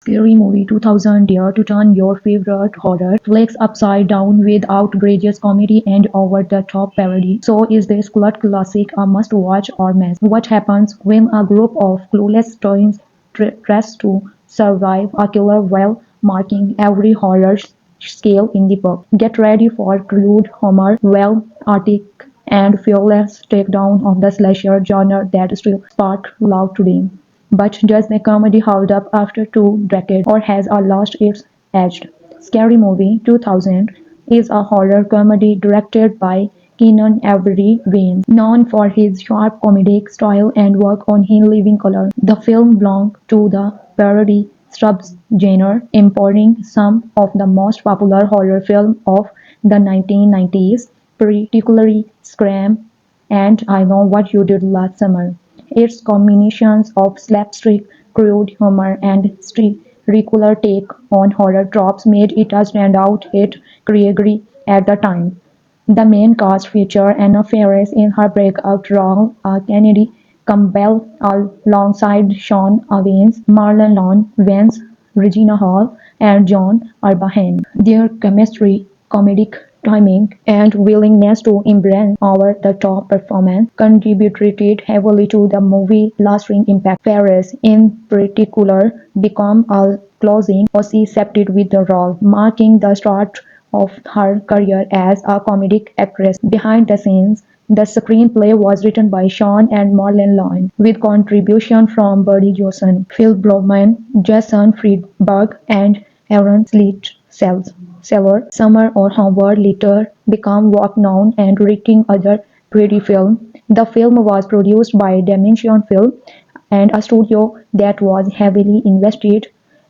Scary Movie 2000 dare to turn your favorite horror flicks upside down with outrageous comedy and over-the-top parody. So is this cult classic a must-watch or mess? What happens when a group of clueless teens tries to survive a killer while marking every horror scale in the book? Get ready for crude humor, well artistic and fearless takedown of the slasher genre that still sparks love today. But does the comedy hold up after two decades, or has it lost its edge? Scary Movie 2000 is a horror comedy directed by Keenen Ivory Wayans, known for his sharp comedic style and work on In Living Color. The film belonged to the parody subgenre, embodying some of the most popular horror films of the 1990s, particularly Scream and I Know What You Did Last Summer. Its combinations of slapstick, crude humor, and regular take on horror tropes made it a standout hit category at the time. The main cast featured Anna Faris in her breakout role, Kennedy Campbell alongside Sean Wayans, Marlon Wayans, Regina Hall, and John Arbahane. Their chemistry, comedic timing, and willingness to embrace over-the-top performance contributed heavily to the movie's lasting impact. Faris, in particular, became a closing associated with the role, marking the start of her career as a comedic actress. Behind the scenes, the screenplay was written by Sean and Marlon Lloyd, with contributions from Buddy Johnson, Phil Broman, Jason Friedberg, and Aaron Seller. Summer or Howard later became world-known and writing other parody films. The film was produced by Dimension Film and a studio that was heavily invested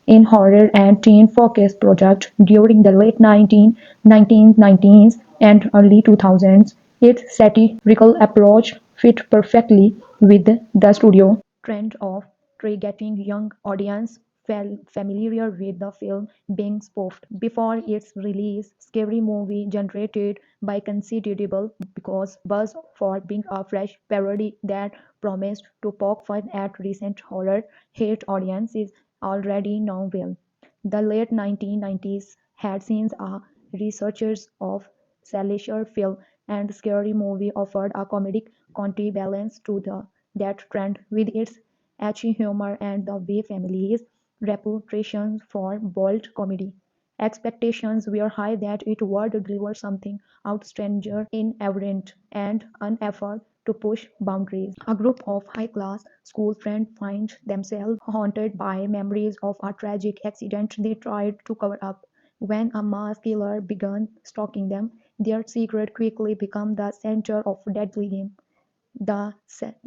in horror and teen-focused projects during the late 1990s and early 2000s. Its satirical approach fit perfectly with the studio trend of targeting young audiences familiar with the film being spoofed. Before its release, Scary Movie generated by considerable because buzz for being a fresh parody that promised to poke fun at recent horror hit audiences already know well. The late 1990s had seen a resurgence of slasher film, and Scary Movie offered a comedic counterbalance to that trend with its edgy humor and the way families' reputation for bold comedy. Expectations were high that it would deliver something outstanding, irreverent, and an effort to push boundaries. A group of high-class school friends find themselves haunted by memories of a tragic accident they tried to cover up. When a mass killer began stalking them, their secret quickly became the center of deadly game. The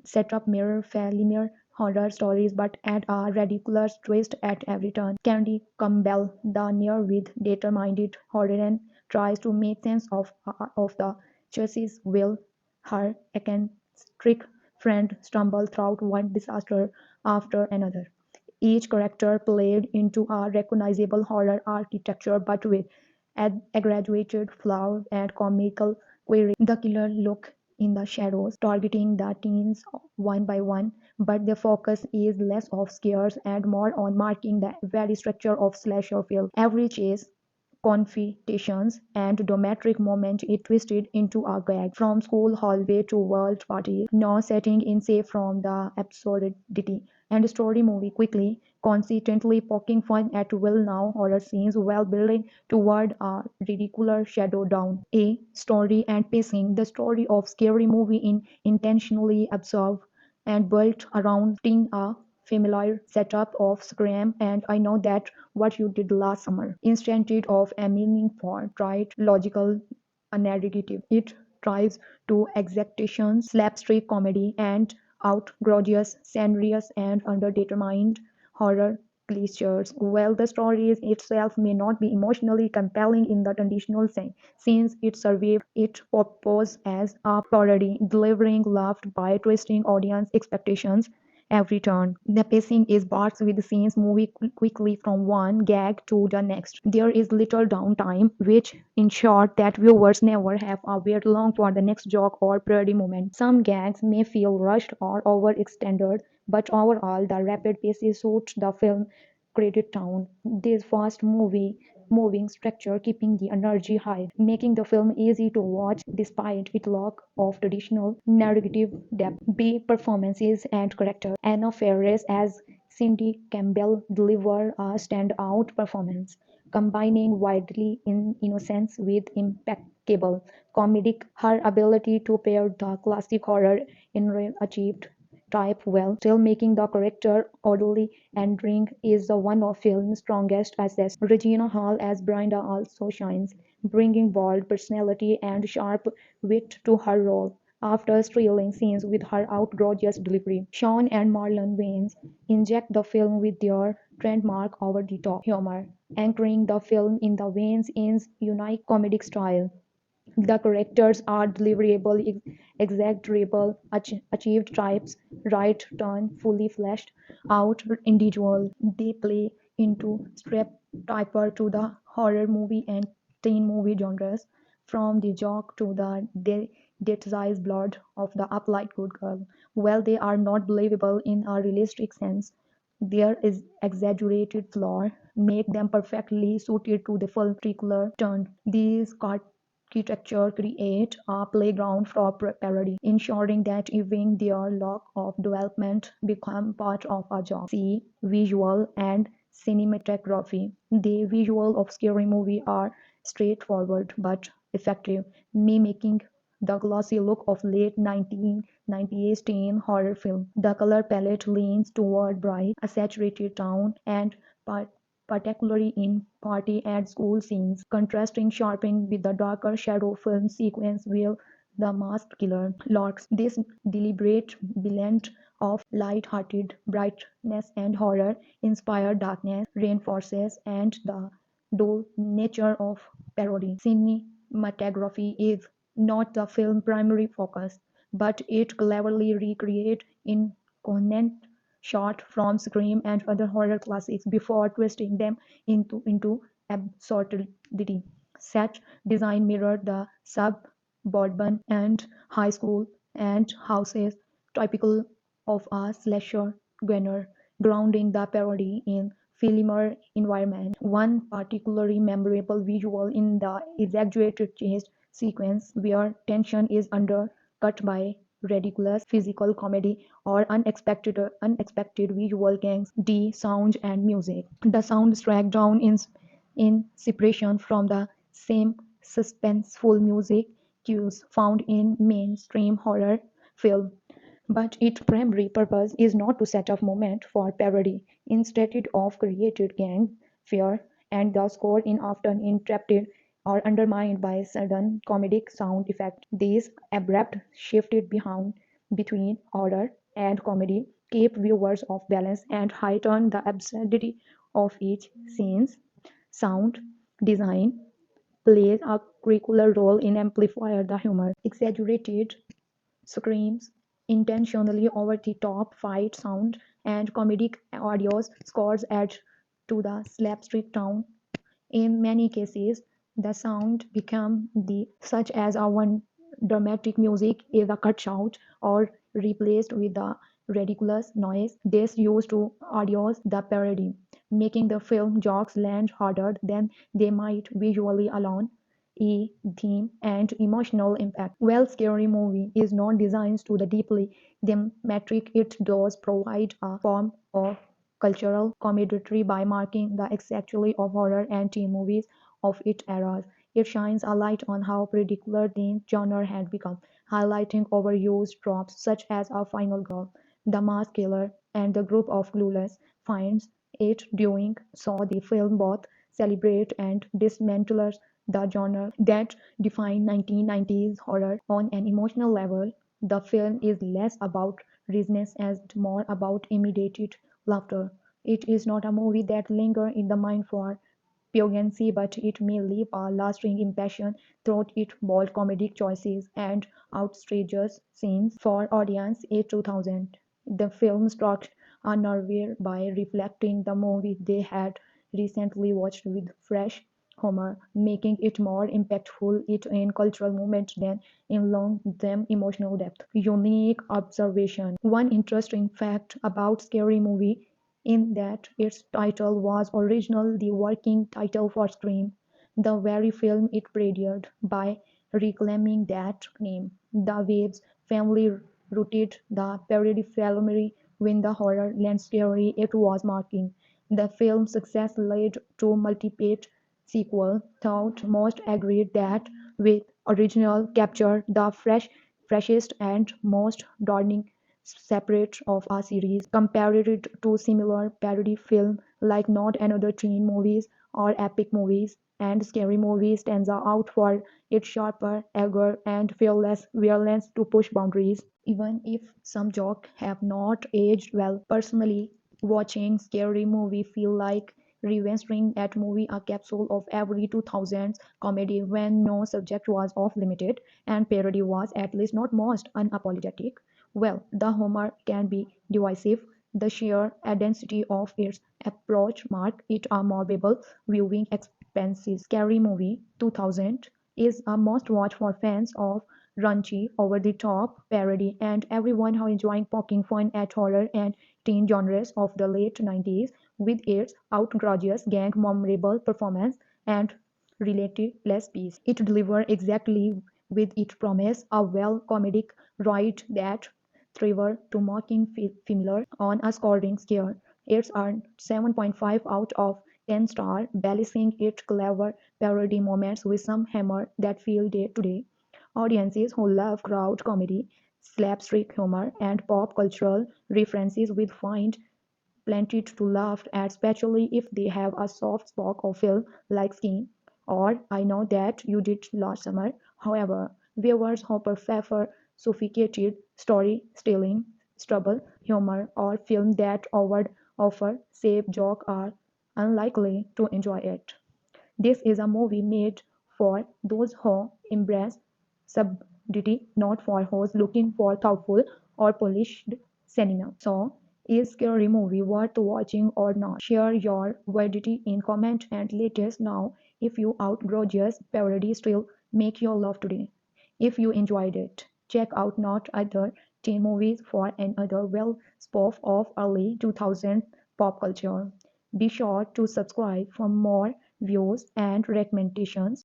setup mirror familiar horror stories but add a ridiculous twist at every turn. Candy Campbell, the near-with determined horror tries to make sense of the chassis while her eccentric friend stumble through one disaster after another. Each character played into a recognizable horror architecture but with exaggerated flaws and comical query. The killer lurks in the shadows, targeting the teens one by one, but the focus is less of scares and more on marking the very structure of slasher film. Every chase, confrontations, and dramatic moment is twisted into a gag, from school hallway to world parties, no setting in safe from the absurdity. And story movie quickly, consistently poking fun at well-known horror scenes while building toward a ridiculous shadow down. A story and pacing. The story of Scary Movie in intentionally absurd and built around a familiar setup of Scream and I Know That What You Did Last Summer. Instead of aiming for trite, logical narrative, it tries to executions, slapstick comedy, and outrageous, serious, and underdetermined horror cliches. While the story itself may not be emotionally compelling in the traditional sense, since it survived its purpose as a parody, delivering laugh by twisting audience expectations every turn. The pacing is barks with scenes moving quickly from one gag to the next. There is little downtime, which ensures that viewers never have to wait long for the next joke or parody moment. Some gags may feel rushed or overextended, but overall the rapid pace suits the film crowded town. This moving structure keeping the energy high, making the film easy to watch despite its lack of traditional narrative depth. B. Performances and character. Anna Faris as Cindy Campbell delivered a standout performance, combining widely innocence with impeccable comedic. Her ability to pair the classic horror genre achieved type well, still making the character oddly endearing is the one of film's strongest assets. Regina Hall as Brenda also shines, bringing bold personality and sharp wit to her role. After thrilling scenes with her outrageous delivery, Sean and Marlon Wayans inject the film with their trademark over-the-top humor, anchoring the film in the Wayans' unique comedic style. The characters are deliverable, exaggerable, achieved types, right turn, fully fleshed out individual. They play into stereotyper to the horror movie and teen movie genres, from the joke to the death-sized blood of the upright good girl. While they are not believable in a realistic sense, their exaggerated flaws make them perfectly suited to the full particular turn. These architecture create a playground for parody, ensuring that even their lack of development become part of a joke. See visual and cinematography. The visual of scary movie are straightforward but effective, mimicking the glossy look of late 1990s teen horror film. The color palette leans toward bright, saturated tone and particularly in party and school scenes, contrasting sharply with the darker shadow film sequence where the masked killer lurks. This deliberate blend of light-hearted brightness and horror-inspired darkness reinforces and the dull nature of parody. Cinematography is not the film's primary focus, but it cleverly recreates incoherent shot from Scream and other horror classics before twisting them into absurdity. Set design mirrored the suburban and high school and houses typical of a slasher genre, grounding the parody in filmer environment. One particularly memorable visual in the exaggerated chase sequence where tension is undercut by ridiculous physical comedy or unexpected visual gags. D. Sound and music. The soundtrack drawn inspiration from the same suspenseful music cues found in mainstream horror film. But its primary purpose is not to set up moment for parody. Instead it of created gang, fear, and the score is often interrupted or undermined by sudden comedic sound effects. These abrupt shifts between horror and comedy keep viewers off balance and heighten the absurdity of each scene's sound design plays a critical role in amplifying the humor. Exaggerated screams, intentionally over-the-top fight sound, and comedic audio scores add to the slapstick tone. In many cases, the sound become the such as a one dramatic music is cut out or replaced with the ridiculous noise. This used to audience the parody, making the film jokes land harder than they might visually alone. E. Theme and emotional impact. While Scary Movie is not designed to the deeply thematic, it does provide a form of cultural commentary by marking the exactly of horror and teen movies of its era. It shines a light on how particular the genre had become, highlighting overused tropes such as a final girl, the mask killer, and the group of clueless finds. It doing so the film both celebrates and dismantles the genre that defined 1990s horror. On an emotional level, the film is less about richness and more about immediate laughter. It is not a movie that lingers in the mind for poignancy, but it may leave a lasting impression through its bold comedic choices and outrageous scenes. For audience age 2000, the film struck a nerve by reflecting the movie they had recently watched with fresh humor, making it more impactful in cultural moment than in long-term emotional depth. Unique observation. One interesting fact about Scary Movie in that its title was originally the working title for Scream, the very film it parodied. By reclaiming that name, the Waves family rooted the parody film within the horror landscape it was marking. The film's success led to multiple sequels, though most agreed that the original captured the freshest and most daring separate of a series. Compared to similar parody films like Not Another Teen movies or epic movies, and scary movies stands out for its sharper edge and fearless violence to push boundaries. Even if some jokes have not aged well, personally, watching scary movie feel like revisiting that movie a capsule of every 2000s comedy when no subject was off limits and parody was at least not most unapologetic. Well, the humor can be divisive. The sheer intensity of its approach mark it a memorable viewing experience. Scary Movie 2000 is a must-watch for fans of raunchy, over-the-top parody and everyone who enjoying poking fun at horror and teen genres of the late 90s with its outrageous gang memorable performance and relatively piece. It delivered exactly with its promise, a well comedic ride that thrived to mocking familiar on a scoring scale. It's earned 7.5 out of 10 stars, balancing its clever parody moments with some humor that feel day to day. Audiences who love crowd comedy, slapstick humor, and pop cultural references will find plenty to laugh at, especially if they have a soft spot of film like Skin or I Know That You Did Last Summer. However, viewers who prefer sophisticated story-telling, stubble humor, or films that offer safe jokes are unlikely to enjoy it. This is a movie made for those who embrace subtlety, not for those looking for thoughtful or polished cinema. So, is Scary Movie worth watching or not? Share your verdict in comment and let us know if your outrageous parody still make you laugh today. If you enjoyed it, check out Not Other Teen Movies for another well spoof of early 2000s pop culture. Be sure to subscribe for more views and recommendations.